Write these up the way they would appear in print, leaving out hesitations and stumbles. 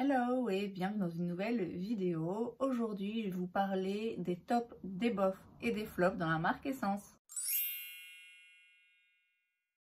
Hello et bienvenue dans une nouvelle vidéo. Aujourd'hui, je vais vous parler des tops, des bofs et des flops dans la marque Essence.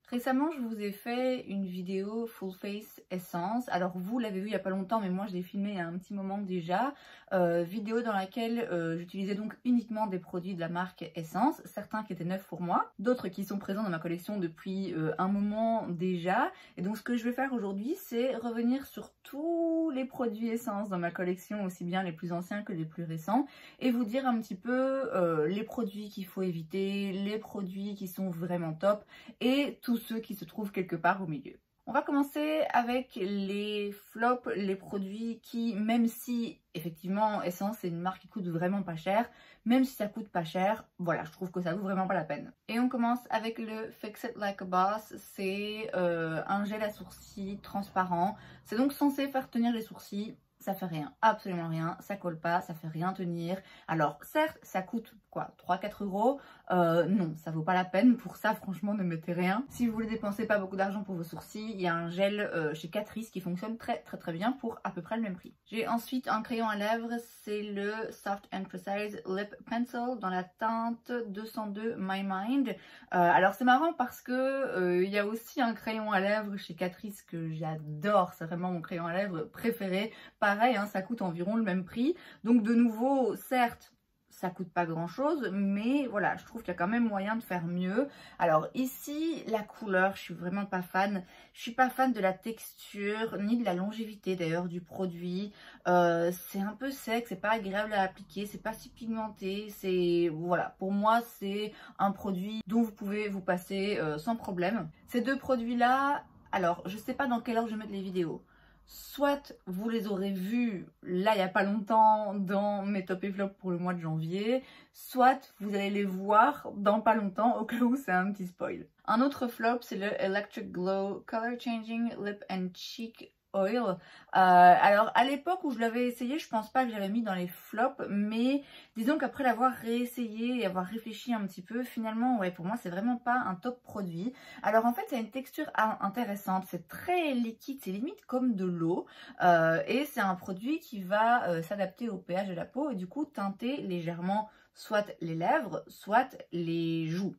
Récemment, je vous ai fait une vidéo full face Essence. Alors vous l'avez vu il n'y a pas longtemps, mais moi je l'ai filmé il y a un petit moment déjà. Vidéo dans laquelle j'utilisais donc uniquement des produits de la marque Essence. Certains qui étaient neufs pour moi, d'autres qui sont présents dans ma collection depuis un moment déjà. Et donc ce que je vais faire aujourd'hui, c'est revenir sur tous les produits Essence dans ma collection, aussi bien les plus anciens que les plus récents. Et vous dire un petit peu les produits qu'il faut éviter, les produits qui sont vraiment top et tous ceux qui se trouvent quelque part au milieu. On va commencer avec les flops, les produits qui, même si effectivement Essence c'est une marque qui coûte vraiment pas cher, même si ça coûte pas cher, voilà, je trouve que ça vaut vraiment pas la peine. Et on commence avec le Fix It Like a Boss. C'est un gel à sourcils transparent. C'est donc censé faire tenir les sourcils. Ça fait rien, absolument rien, ça colle pas, ça fait rien tenir. Alors certes, ça coûte quoi, 3-4 euros. Non, ça vaut pas la peine. Pour ça, franchement, ne mettez rien. Si vous voulez dépenser pas beaucoup d'argent pour vos sourcils, il y a un gel chez Catrice qui fonctionne très bien pour à peu près le même prix. J'ai ensuite un crayon à lèvres, c'est le Soft and Precise Lip Pencil dans la teinte 202 My Mind. Alors c'est marrant parce que il y a aussi un crayon à lèvres chez Catrice que j'adore, c'est vraiment mon crayon à lèvres préféré. Pareil, hein, ça coûte environ le même prix. Donc de nouveau, certes, ça coûte pas grand chose, mais voilà, je trouve qu'il y a quand même moyen de faire mieux. Alors ici, la couleur, je suis vraiment pas fan. Je suis pas fan de la texture, ni de la longévité d'ailleurs du produit. C'est un peu sec, c'est pas agréable à appliquer, c'est pas si pigmenté. C'est voilà, pour moi, c'est un produit dont vous pouvez vous passer sans problème. Ces deux produits-là, alors je sais pas dans quelle heure je vais mettre les vidéos. Soit vous les aurez vus là il n'y a pas longtemps dans mes top et flop pour le mois de janvier, soit vous allez les voir dans pas longtemps au cas où c'est un petit spoil. Un autre flop, c'est le Electric Glow Color Changing Lip and Cheek Oil. Alors à l'époque où je l'avais essayé, je pense pas que j'avais mis dans les flops, mais disons qu'après l'avoir réessayé et avoir réfléchi un petit peu, finalement ouais, pour moi c'est vraiment pas un top produit. Alors en fait ça a une texture intéressante, c'est très liquide, c'est limite comme de l'eau, et c'est un produit qui va s'adapter au pH de la peau et du coup teinter légèrement soit les lèvres, soit les joues.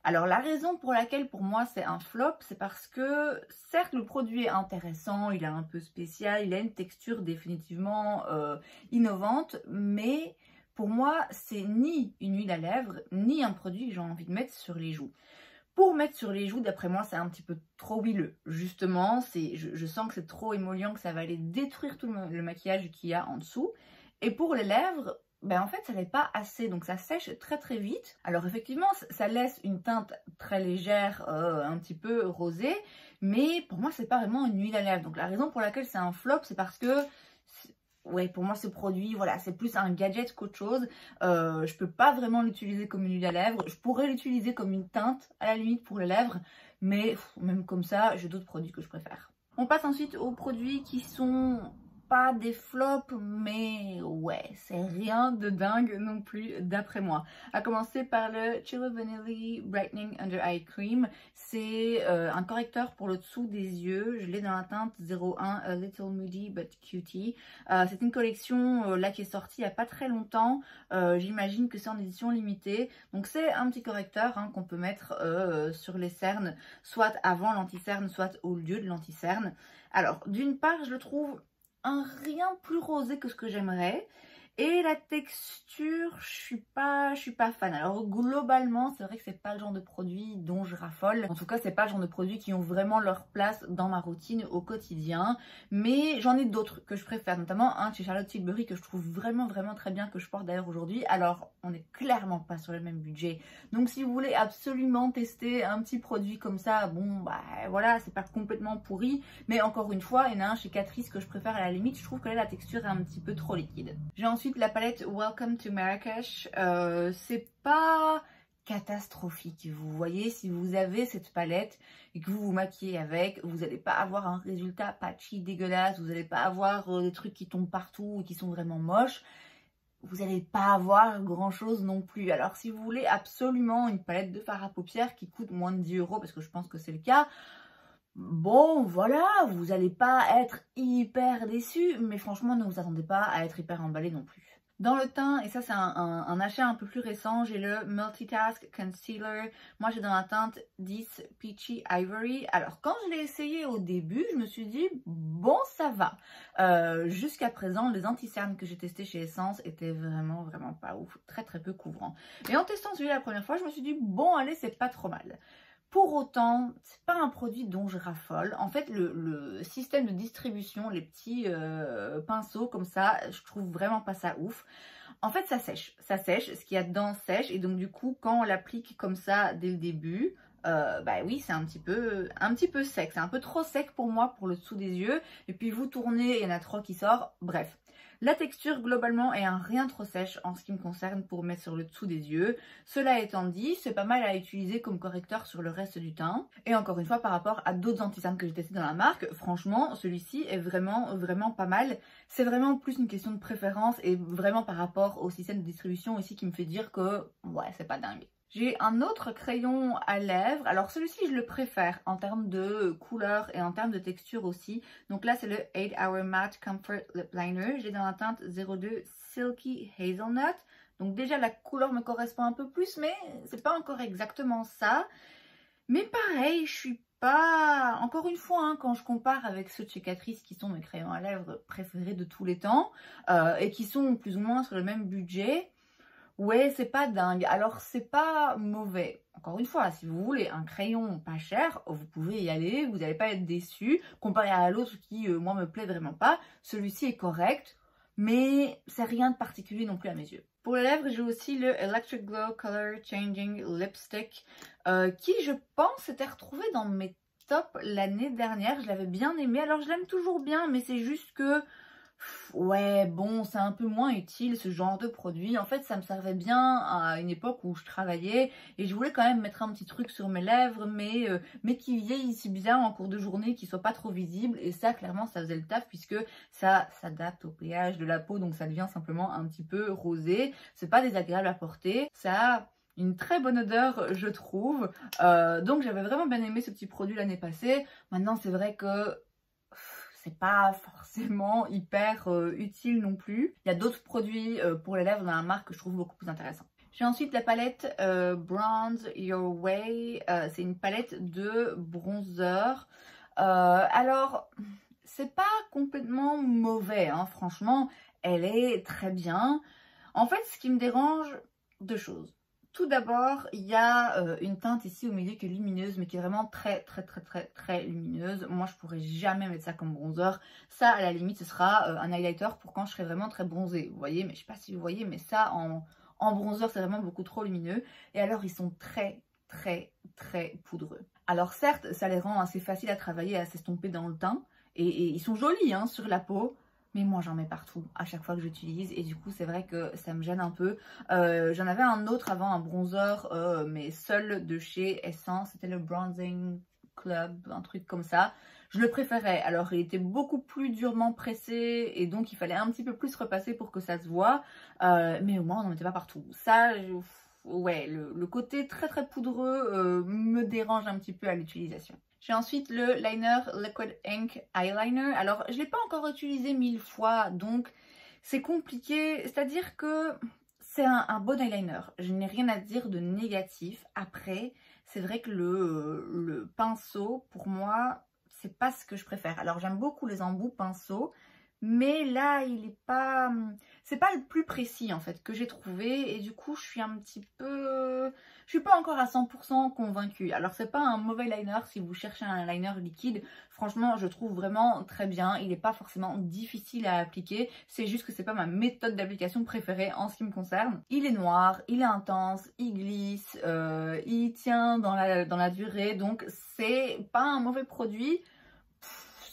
Alors la raison pour laquelle pour moi c'est un flop, c'est parce que certes le produit est intéressant, il est un peu spécial, il a une texture définitivement innovante, mais pour moi c'est ni une huile à lèvres, ni un produit que j'ai envie de mettre sur les joues. Pour mettre sur les joues, d'après moi, c'est un petit peu trop huileux. Justement, je sens que c'est trop émollient, que ça va aller détruire tout le maquillage qu'il y a en dessous. Et pour les lèvres, ben en fait ça n'est pas assez, donc ça sèche très vite. Alors effectivement ça laisse une teinte très légère, un petit peu rosée, mais pour moi c'est pas vraiment une huile à lèvres. Donc la raison pour laquelle c'est un flop, c'est parce que ouais, pour moi ce produit, voilà, c'est plus un gadget qu'autre chose. Je peux pas vraiment l'utiliser comme une huile à lèvres. Je pourrais l'utiliser comme une teinte à la limite pour les lèvres, mais même comme ça, j'ai d'autres produits que je préfère. On passe ensuite aux produits qui sont pas des flops, mais ouais, c'est rien de dingue non plus d'après moi. À commencer par le Chilli Vanilli Brightening Under Eye Cream. C'est un correcteur pour le dessous des yeux. Je l'ai dans la teinte 01 A Little Moody But Cutie. C'est une collection là qui est sortie il n'y a pas très longtemps. J'imagine que c'est en édition limitée. Donc c'est un petit correcteur hein, qu'on peut mettre sur les cernes, soit avant l'anti-cerne, soit au lieu de l'anti-cerne. Alors d'une part, je le trouve un rien plus rosé que ce que j'aimerais. Et la texture, je suis pas fan. Alors globalement, c'est vrai que c'est pas le genre de produit dont je raffole. En tout cas, c'est pas le genre de produits qui ont vraiment leur place dans ma routine au quotidien. Mais j'en ai d'autres que je préfère, notamment un chez Charlotte Tilbury que je trouve vraiment très bien, que je porte d'ailleurs aujourd'hui. Alors, on n'est clairement pas sur le même budget. Donc si vous voulez absolument tester un petit produit comme ça, bon bah voilà, c'est pas complètement pourri. Mais encore une fois, il y en a un chez Catrice que je préfère à la limite. Je trouve que là, la texture est un petit peu trop liquide. J'ai ensuite la palette Welcome to Marrakech. C'est pas catastrophique. Vous voyez, si vous avez cette palette et que vous vous maquillez avec, vous n'allez pas avoir un résultat patchy dégueulasse, vous n'allez pas avoir des trucs qui tombent partout et qui sont vraiment moches. Vous n'allez pas avoir grand chose non plus. Alors si vous voulez absolument une palette de fard à paupières qui coûte moins de 10 €, parce que je pense que c'est le cas, Bon, voilà, vous allez pas être hyper déçus, mais franchement, ne vous attendez pas à être hyper emballé non plus. Dans le teint, et ça c'est un achat un peu plus récent, j'ai le Multitask Concealer. Moi j'ai dans la teinte 10 Peachy Ivory. Alors quand je l'ai essayé au début, je me suis dit bon ça va. Jusqu'à présent, les anti-cernes que j'ai testés chez Essence étaient vraiment pas ouf, très peu couvrants. Et en testant celui-là la première fois, je me suis dit bon allez c'est pas trop mal. Pour autant, c'est pas un produit dont je raffole. En fait, le système de distribution, les petits pinceaux comme ça, je trouve vraiment pas ça ouf. En fait, ça sèche. Ça sèche, ce qu'il y a dedans sèche. Et donc, du coup, quand on l'applique comme ça dès le début, bah oui, c'est un petit peu sec. C'est un peu trop sec pour moi, pour le dessous des yeux. Et puis, vous tournez, il y en a trop qui sort. Bref. La texture globalement est un rien trop sèche en ce qui me concerne pour mettre sur le dessous des yeux. Cela étant dit, c'est pas mal à utiliser comme correcteur sur le reste du teint. Et encore une fois, par rapport à d'autres anti-cernes que j'ai testés dans la marque, franchement, celui-ci est vraiment pas mal. C'est vraiment plus une question de préférence et vraiment par rapport au système de distribution ici qui me fait dire que ouais, c'est pas dingue. J'ai un autre crayon à lèvres. Alors celui-ci, je le préfère en termes de couleur et en termes de texture aussi. Donc là, c'est le 8 Hour Matte Comfort Lip Liner. J'ai dans la teinte 02 Silky Hazelnut. Donc déjà, la couleur me correspond un peu plus, mais c'est pas encore exactement ça. Mais pareil, je suis pas... Encore une fois, hein, quand je compare avec ceux de chez Catrice qui sont mes crayons à lèvres préférés de tous les temps et qui sont plus ou moins sur le même budget... Ouais, c'est pas dingue. Alors, c'est pas mauvais. Encore une fois, si vous voulez un crayon pas cher, vous pouvez y aller, vous n'allez pas être déçu. Comparé à l'autre qui, moi, me plaît vraiment pas, celui-ci est correct, mais c'est rien de particulier non plus à mes yeux. Pour les lèvres, j'ai aussi le Electric Glow Color Changing Lipstick, qui, je pense, s'était retrouvé dans mes tops l'année dernière. Je l'avais bien aimé. Alors, je l'aime toujours bien, mais c'est juste que... Ouais, bon, c'est un peu moins utile ce genre de produit. En fait, ça me servait bien à une époque où je travaillais et je voulais quand même mettre un petit truc sur mes lèvres, mais qui vieillisse bien en cours de journée, qui soit pas trop visible. Et ça, clairement, ça faisait le taf puisque ça s'adapte au pH de la peau, donc ça devient simplement un petit peu rosé. C'est pas désagréable à porter. Ça a une très bonne odeur, je trouve. Donc, j'avais vraiment bien aimé ce petit produit l'année passée. Maintenant, c'est vrai que... c'est pas forcément hyper utile non plus. Il y a d'autres produits pour les lèvres dans la marque que je trouve beaucoup plus intéressants. J'ai ensuite la palette Bronze Your Way. C'est une palette de bronzer. Alors, c'est pas complètement mauvais, hein, franchement. Elle est très bien. En fait, ce qui me dérange, deux choses. Tout d'abord, il y a une teinte ici au milieu qui est lumineuse, mais qui est vraiment très lumineuse. Moi, je pourrais jamais mettre ça comme bronzer. Ça, à la limite, ce sera un highlighter pour quand je serai vraiment très bronzée. Vous voyez, mais je sais pas si vous voyez, mais ça, en bronzer, c'est vraiment beaucoup trop lumineux. Et alors, ils sont très poudreux. Alors certes, ça les rend assez faciles à travailler, à s'estomper dans le teint. Et ils sont jolis hein, sur la peau. Mais moi j'en mets partout à chaque fois que j'utilise et du coup c'est vrai que ça me gêne un peu. J'en avais un autre avant, un bronzer mais seul de chez Essence, c'était le Bronzing Club, un truc comme ça. Je le préférais, alors il était beaucoup plus durement pressé et donc il fallait un petit peu plus repasser pour que ça se voit. Mais au moins on n'en mettait pas partout. Ça, ouais, le côté très poudreux me dérange un petit peu à l'utilisation. J'ai ensuite le liner Liquid Ink Eyeliner. Alors, je ne l'ai pas encore utilisé 1000 fois, donc c'est compliqué. C'est-à-dire que c'est un bon eyeliner. Je n'ai rien à dire de négatif. Après, c'est vrai que le pinceau, pour moi, c'est pas ce que je préfère. Alors, j'aime beaucoup les embouts pinceaux. Mais là, il est pas... C'est pas le plus précis, en fait, que j'ai trouvé. Et du coup, je suis un petit peu... Je suis pas encore à 100% convaincue. Alors, c'est pas un mauvais liner si vous cherchez un liner liquide. Franchement, je trouve vraiment très bien. Il n'est pas forcément difficile à appliquer. C'est juste que c'est pas ma méthode d'application préférée en ce qui me concerne. Il est noir, il est intense, il glisse, il tient dans la durée. Donc, c'est pas un mauvais produit.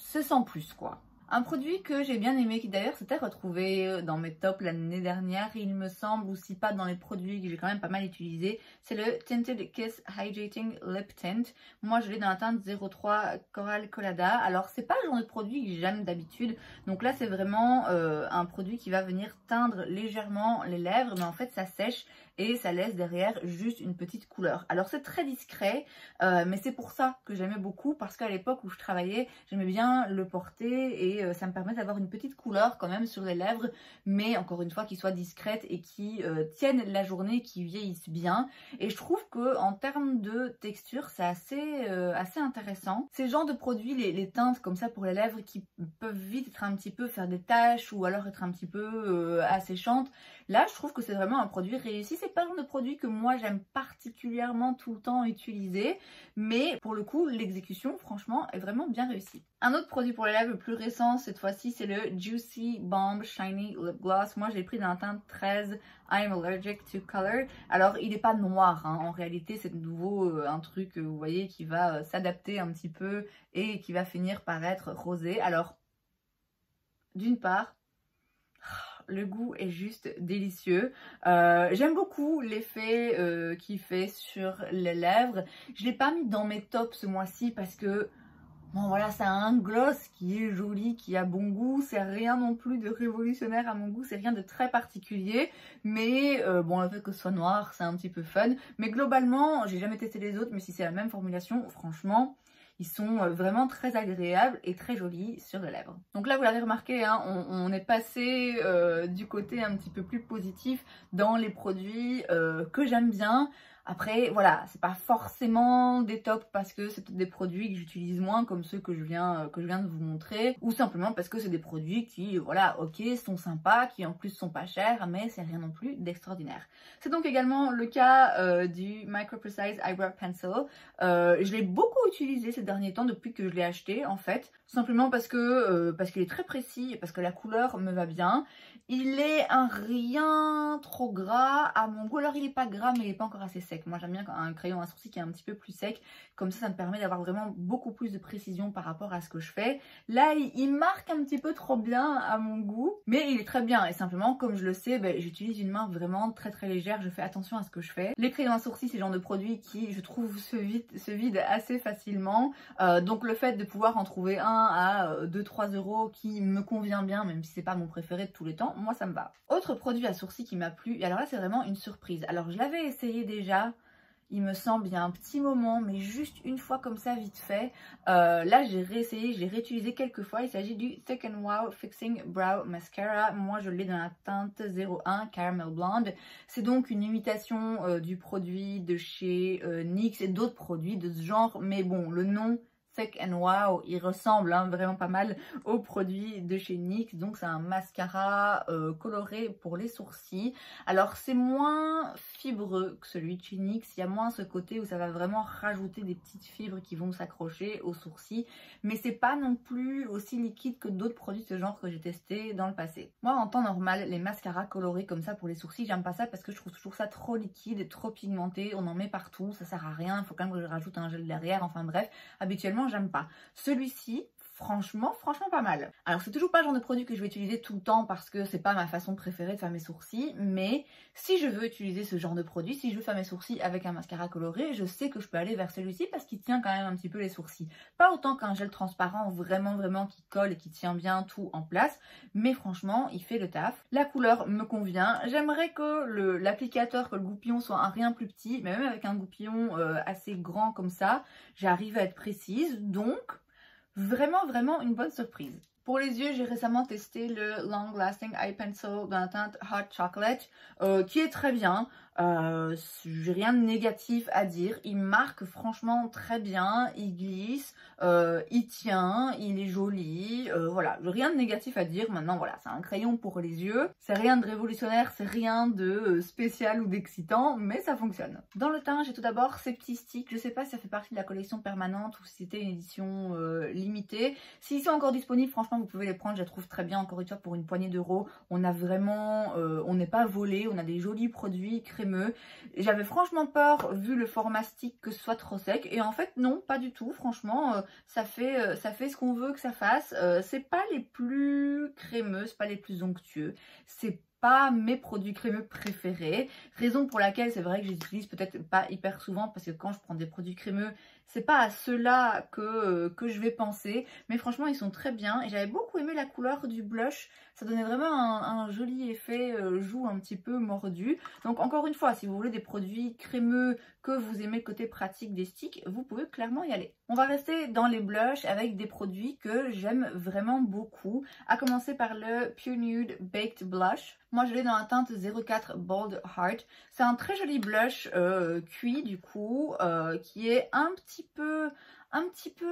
C'est sans plus, quoi. Un produit que j'ai bien aimé, qui d'ailleurs s'était retrouvé dans mes tops l'année dernière, il me semble, ou si pas dans les produits que j'ai quand même pas mal utilisé, c'est le Tinted Kiss Hydrating Lip Tint. Moi je l'ai dans la teinte 03 Coral Colada. Alors c'est pas le genre de produit que j'aime d'habitude, donc là c'est vraiment un produit qui va venir teindre légèrement les lèvres, mais en fait ça sèche et ça laisse derrière juste une petite couleur. Alors c'est très discret, mais c'est pour ça que j'aimais beaucoup, parce qu'à l'époque où je travaillais, j'aimais bien le porter et ça me permet d'avoir une petite couleur quand même sur les lèvres, mais encore une fois qui soit discrète et qui tienne la journée, qui vieillisse bien. Et je trouve que en termes de texture, c'est assez intéressant. Ces genres de produits, les teintes comme ça pour les lèvres qui peuvent vite être un petit peu faire des taches ou alors être un petit peu asséchantes, là je trouve que c'est vraiment un produit réussi. C'est pas le genre de produit que moi j'aime particulièrement tout le temps utiliser, mais pour le coup l'exécution franchement est vraiment bien réussie. Un autre produit pour les lèvres plus récent cette fois-ci, c'est le Juicy Bomb Shiny Lip Gloss. Moi je l'ai pris dans la teinte 13 I'm Allergic to Color. Alors il n'est pas noir, hein. En réalité c'est de nouveau un truc vous voyez qui va s'adapter un petit peu et qui va finir par être rosé. Alors d'une part, le goût est juste délicieux. J'aime beaucoup l'effet qu'il fait sur les lèvres. Je ne l'ai pas mis dans mes tops ce mois-ci parce que bon voilà, c'est un gloss qui est joli, qui a bon goût. C'est rien non plus de révolutionnaire à mon goût, c'est rien de très particulier. Mais bon, le fait que ce soit noir, c'est un petit peu fun. Mais globalement, j'ai jamais testé les autres, mais si c'est la même formulation, franchement, ils sont vraiment très agréables et très jolis sur les lèvres. Donc là, vous l'avez remarqué, hein, on est passé du côté un petit peu plus positif dans les produits que j'aime bien. Après, voilà, c'est pas forcément des tops parce que c'est des produits que j'utilise moins comme ceux que je viens de vous montrer, ou simplement parce que c'est des produits qui, voilà, ok, sont sympas, qui en plus sont pas chers, mais c'est rien non plus d'extraordinaire. C'est donc également le cas du Micro Precise Eyebrow Pencil. Je l'ai beaucoup utilisé ces derniers temps depuis que je l'ai acheté en fait, tout simplement parce qu'il est très précis et parce que la couleur me va bien. Il est un rien trop gras à mon goût. Alors il est pas gras mais il est pas encore assez sec. Moi j'aime bien un crayon à sourcil qui est un petit peu plus sec. Comme ça me permet d'avoir vraiment beaucoup plus de précision par rapport à ce que je fais. Là il marque un petit peu trop bien à mon goût. Mais il est très bien et simplement comme je le sais, j'utilise une main vraiment très très légère. Je fais attention à ce que je fais. Les crayons à sourcil c'est le genre de produit qui je trouve se vide assez facilement. Donc le fait de pouvoir en trouver un à 2-3 € qui me convient bien, même si c'est pas mon préféré de tous les temps, moi ça me va. Autre produit à sourcils qui m'a plu, et alors là c'est vraiment une surprise. Alors je l'avais essayé déjà, il me semble, il y a un petit moment, mais juste une fois comme ça vite fait. Là j'ai réessayé, je l'ai réutilisé quelques fois. Il s'agit du Thick n Wow Fixing Brow Mascara. Moi je l'ai dans la teinte 01 Caramel Blonde. C'est donc une imitation du produit de chez NYX et d'autres produits de ce genre, mais bon, le nom Thick n Wow, il ressemble vraiment pas mal aux produits de chez NYX. Donc c'est un mascara coloré pour les sourcils. Alors c'est moins fibreux que celui de chez NYX. Il y a moins ce côté où ça va vraiment rajouter des petites fibres qui vont s'accrocher aux sourcils. Mais c'est pas non plus aussi liquide que d'autres produits de ce genre que j'ai testé dans le passé. Moi en temps normal, les mascaras colorés comme ça pour les sourcils, j'aime pas ça parce que je trouve toujours ça trop liquide et trop pigmenté. On en met partout, ça sert à rien. Il faut quand même que je rajoute un gel derrière. Enfin bref, habituellement j'aime pas. Celui-ci, franchement pas mal. Alors c'est toujours pas le genre de produit que je vais utiliser tout le temps parce que c'est pas ma façon préférée de faire mes sourcils, mais si je veux utiliser ce genre de produit, si je veux faire mes sourcils avec un mascara coloré, je sais que je peux aller vers celui-ci parce qu'il tient quand même un petit peu les sourcils. Pas autant qu'un gel transparent vraiment qui colle et qui tient bien tout en place, mais franchement il fait le taf. La couleur me convient. J'aimerais que l'applicateur, que le goupillon soit un rien plus petit, mais même avec un goupillon assez grand comme ça, j'arrive à être précise, donc vraiment une bonne surprise. Pour les yeux, j'ai récemment testé le Long Lasting Eye Pencil dans la teinte Hot Chocolate, qui est très bien. J'ai rien de négatif à dire. Il marque franchement très bien, il glisse, il tient, il est joli. Voilà, rien de négatif à dire. Maintenant, voilà, c'est un crayon pour les yeux. C'est rien de révolutionnaire, c'est rien de spécial ou d'excitant, mais ça fonctionne. Dans le teint, j'ai tout d'abord ces petits sticks. Je sais pas si ça fait partie de la collection permanente ou si c'était une édition limitée. S'ils sont encore disponibles, franchement, vous pouvez les prendre. Je les trouve très bien, encore une fois, pour une poignée d'euros. On a vraiment, on n'est pas volé, on a des jolis produits crémeux. J'avais franchement peur, vu le format stick, que ce soit trop sec. Et en fait, non, pas du tout. Franchement, ça fait ce qu'on veut que ça fasse. C'est pas les plus crémeux, c'est pas les plus onctueux. C'est pas mes produits crémeux préférés. Raison pour laquelle c'est vrai que je les utilise peut-être pas hyper souvent parce que quand je prends des produits crémeux, c'est pas à ceux-là que je vais penser, mais franchement ils sont très bien et j'avais beaucoup aimé la couleur du blush, ça donnait vraiment un joli effet joue un petit peu mordu. Donc encore une fois, si vous voulez des produits crémeux, que vous aimez le côté pratique des sticks, vous pouvez clairement y aller. On va rester dans les blushs avec des produits que j'aime vraiment beaucoup, à commencer par le Pure Nude Baked Blush. Moi je l'ai dans la teinte 04 Bold Heart. C'est un très joli blush cuit du coup, qui est un petit peu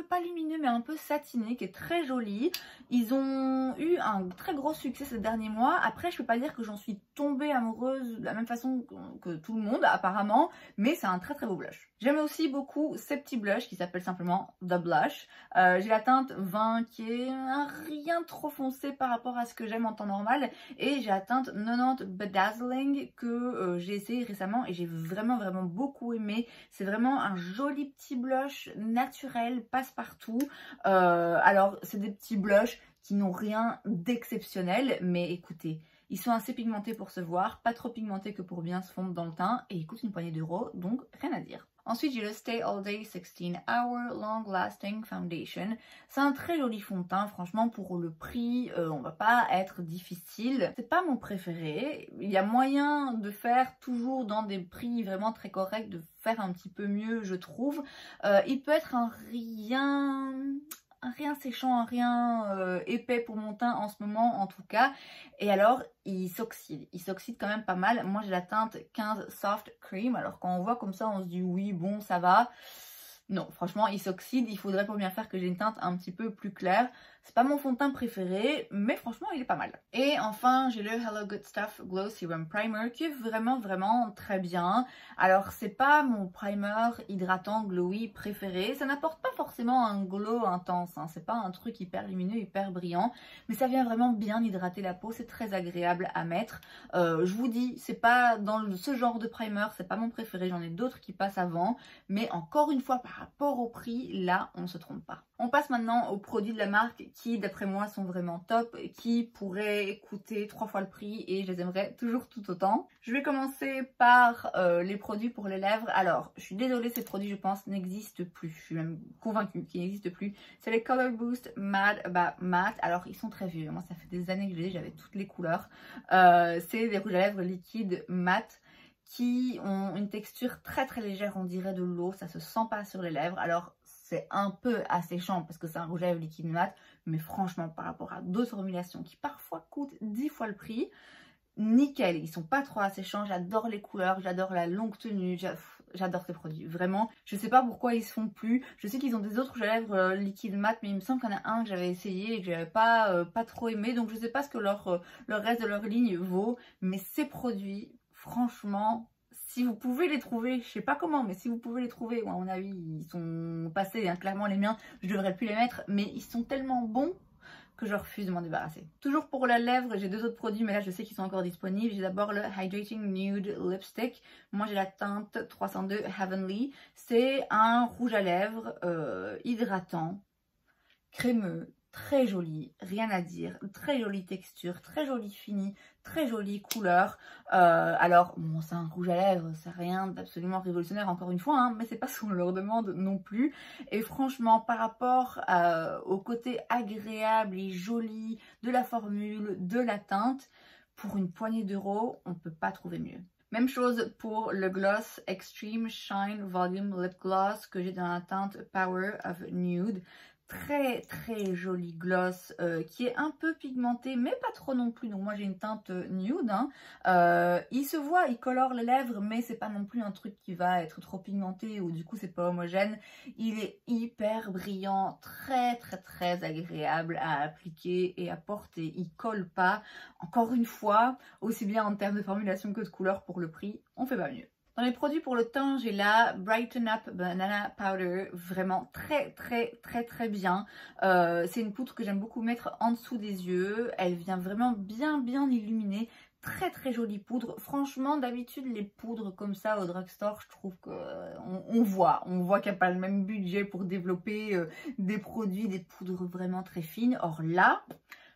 pas lumineux mais un peu satiné, qui est très joli. Ils ont eu un très gros succès ces derniers mois. Après je peux pas dire que j'en suis tombée amoureuse de la même façon que tout le monde apparemment, mais c'est un très très beau blush. J'aime aussi beaucoup ces petits blushs qui s'appellent simplement The Blush. J'ai la teinte 20 qui est rien trop foncé par rapport à ce que j'aime en temps normal, et j'ai la teinte 90 Bedazzling que j'ai essayé récemment et j'ai vraiment beaucoup aimé. C'est vraiment un joli petit blush naturel, passe-partout. Alors c'est des petits blushs qui n'ont rien d'exceptionnel, mais écoutez, ils sont assez pigmentés pour se voir, pas trop pigmentés que pour bien se fondre dans le teint, et ils coûtent une poignée d'euros, donc rien à dire. Ensuite, j'ai le Stay All Day 16 Hour Long Lasting Foundation. C'est un très joli fond de teint, franchement pour le prix, on va pas être difficile. C'est pas mon préféré, il y a moyen de faire toujours dans des prix vraiment très corrects, de faire un petit peu mieux je trouve. Il peut être un rien séchant, un rien épais pour mon teint en ce moment en tout cas. Et alors il s'oxyde quand même pas mal. Moi j'ai la teinte 15 Soft Cream, alors quand on voit comme ça on se dit oui bon ça va. Non, franchement, il s'oxyde. Il faudrait pour bien faire que j'ai une teinte un petit peu plus claire. C'est pas mon fond de teint préféré, mais franchement, il est pas mal. Et enfin, j'ai le Hello Good Stuff Glow Serum Primer qui est vraiment très bien. Alors, c'est pas mon primer hydratant glowy préféré. Ça n'apporte pas forcément un glow intense, hein. C'est pas un truc hyper lumineux, hyper brillant. Mais ça vient vraiment bien hydrater la peau. C'est très agréable à mettre. Je vous dis, c'est pas dans ce genre de primer. C'est pas mon préféré. J'en ai d'autres qui passent avant. Mais encore une fois, par rapport au prix, là, on ne se trompe pas. On passe maintenant aux produits de la marque qui, d'après moi, sont vraiment top, qui pourraient coûter 3 fois le prix et je les aimerais toujours tout autant. Je vais commencer par les produits pour les lèvres. Alors, je suis désolée, ces produits, je pense, n'existent plus. Je suis même convaincue qu'ils n'existent plus. C'est les Color Boost Matte Matte. Alors, ils sont très vieux. Moi, ça fait des années que je les ai, j'avais toutes les couleurs. C'est des rouges à lèvres liquides mat qui ont une texture très légère, on dirait de l'eau, ça se sent pas sur les lèvres. Alors c'est un peu asséchant parce que c'est un rouge à lèvres liquide mat, mais franchement par rapport à d'autres formulations qui parfois coûtent 10 fois le prix, nickel, ils sont pas trop asséchants. J'adore les couleurs, j'adore la longue tenue, j'adore ces produits, vraiment. Je sais pas pourquoi ils se font plus. Je sais qu'ils ont des autres rouges à lèvres liquide mat, mais il me semble qu'il y en a un que j'avais essayé et que j'avais pas trop aimé, donc je sais pas ce que leur reste de leur ligne vaut, mais ces produits, franchement, si vous pouvez les trouver, je sais pas comment, mais si vous pouvez les trouver, à mon avis, ils sont passés, hein, clairement les miens, je devrais plus les mettre, mais ils sont tellement bons que je refuse de m'en débarrasser. Toujours pour la lèvre, j'ai deux autres produits, mais là je sais qu'ils sont encore disponibles. J'ai d'abord le Hydrating Nude Lipstick. Moi j'ai la teinte 302 Heavenly. C'est un rouge à lèvres hydratant, crémeux, très joli, rien à dire, très jolie texture, très jolie fini, très jolie couleur. Alors bon, c'est un rouge à lèvres, c'est rien d'absolument révolutionnaire encore une fois, hein, mais c'est pas ce qu'on leur demande non plus. Et franchement, par rapport au côté agréable et joli de la formule, de la teinte, pour une poignée d'euros, on peut pas trouver mieux. Même chose pour le gloss Extreme Shine Volume Lip Gloss que j'ai dans la teinte Power of Nude. Très joli gloss qui est un peu pigmenté mais pas trop non plus, donc moi j'ai une teinte nude, hein. Il se voit, il colore les lèvres, mais c'est pas non plus un truc qui va être trop pigmenté ou du coup c'est pas homogène. Il est hyper brillant, très agréable à appliquer et à porter, il colle pas. Encore une fois, aussi bien en termes de formulation que de couleur, pour le prix, on fait pas mieux. Dans les produits pour le teint, j'ai la Brighten Up Banana Powder, vraiment très bien. C'est une poudre que j'aime beaucoup mettre en dessous des yeux. Elle vient vraiment bien illuminer. Très jolie poudre. Franchement, d'habitude, les poudres comme ça au drugstore, je trouve que on voit qu'il n'y a pas le même budget pour développer des produits, des poudres vraiment très fines. Or là,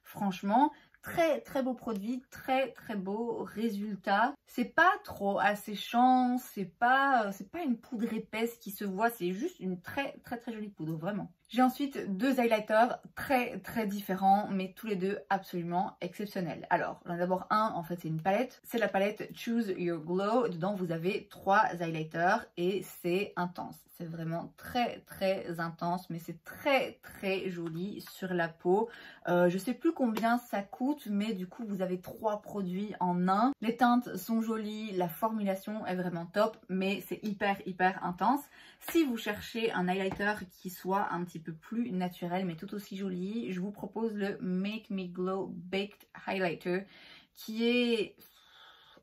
franchement, Très très beau produit, très très beau résultat. C'est pas trop asséchant, c'est pas une poudre épaisse qui se voit, c'est juste une très très très jolie poudre, vraiment. J'ai ensuite deux highlighters très très différents, mais tous les deux absolument exceptionnels. Alors, j'en ai d'abord un, en fait c'est une palette, c'est la palette Choose Your Glow. Dedans vous avez 3 highlighters et c'est intense. C'est vraiment très très intense, mais c'est très très joli sur la peau. Je sais plus combien ça coûte, mais du coup vous avez 3 produits en un. Les teintes sont jolies, la formulation est vraiment top, mais c'est hyper intense. Si vous cherchez un highlighter qui soit un petit peu plus naturel, mais tout aussi joli, je vous propose le Make Me Glow Baked Highlighter, qui est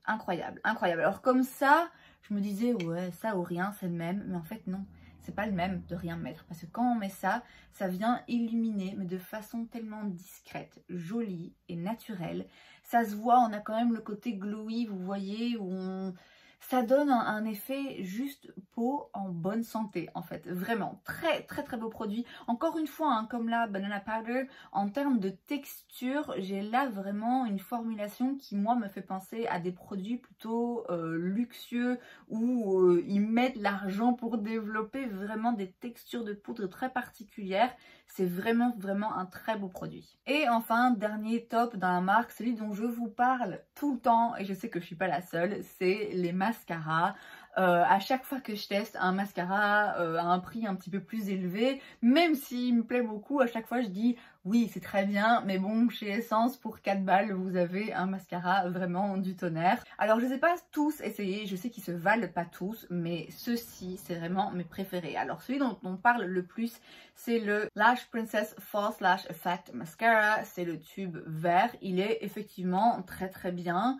incroyable, incroyable. Alors comme ça, je me disais ouais, ça ou rien, c'est le même, mais en fait non. C'est pas le même de rien mettre, parce que quand on met ça, ça vient illuminer, mais de façon tellement discrète, jolie et naturelle. Ça se voit, on a quand même le côté glowy, vous voyez, où ça donne un effet juste peau en bonne santé, en fait. Vraiment, très très très beau produit. Encore une fois, hein, comme la Banana Powder, en termes de texture, j'ai là vraiment une formulation qui, moi, me fait penser à des produits plutôt luxueux, où ils mettent l'argent pour développer vraiment des textures de poudre très particulières. C'est vraiment un très beau produit. Et enfin, dernier top dans la marque, celui dont je vous parle tout le temps, et je sais que je suis pas la seule, c'est les mascaras. À chaque fois que je teste un mascara à un prix un petit peu plus élevé, même s'il me plaît beaucoup, à chaque fois je dis oui c'est très bien, mais bon, chez Essence pour 4 balles vous avez un mascara vraiment du tonnerre. Alors je ne les ai pas tous essayés, je sais qu'ils se valent pas tous, mais ceux-ci c'est vraiment mes préférés. Alors celui dont on parle le plus, c'est le Lash Princess False Lash Effect Mascara, c'est le tube vert. Il est effectivement très très bien,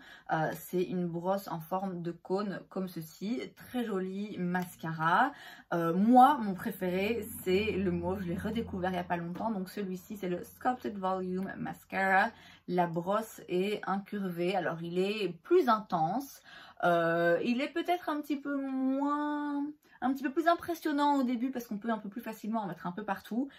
c'est une brosse en forme de cône comme ceci, très joli mascara. Moi mon préféré c'est le mauve, je l'ai redécouvert il n'y a pas longtemps, donc celui-ci c'est le Sculpted Volume Mascara. La brosse est incurvée, alors il est plus intense, il est peut-être un petit peu plus impressionnant au début parce qu'on peut un peu plus facilement en mettre un peu partout,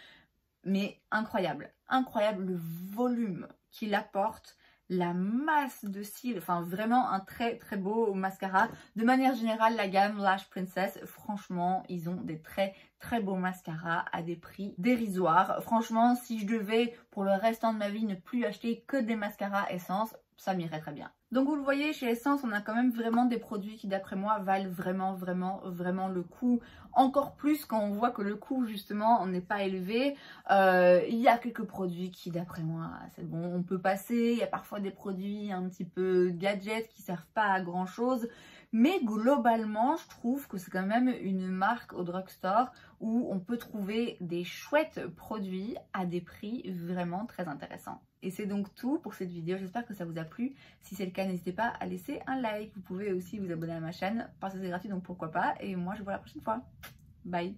mais incroyable, incroyable le volume qu'il apporte, la masse de cils, enfin vraiment un très très beau mascara. De manière générale, la gamme Lash Princess, franchement, ils ont des très très beaux mascaras à des prix dérisoires. Franchement, si je devais pour le restant de ma vie ne plus acheter que des mascaras Essence, ça m'irait très bien. Donc vous le voyez, chez Essence, on a quand même vraiment des produits qui d'après moi valent vraiment le coup. Encore plus quand on voit que le coût justement n'est pas élevé. Il y a quelques produits qui d'après moi c'est bon, on peut passer. Il y a parfois des produits un petit peu gadgets qui servent pas à grand chose. Mais globalement, je trouve que c'est quand même une marque au drugstore où on peut trouver des chouettes produits à des prix vraiment très intéressants. Et c'est donc tout pour cette vidéo, j'espère que ça vous a plu. Si c'est le cas, n'hésitez pas à laisser un like. Vous pouvez aussi vous abonner à ma chaîne parce que c'est gratuit, donc pourquoi pas. Et moi, je vous vois la prochaine fois. Bye!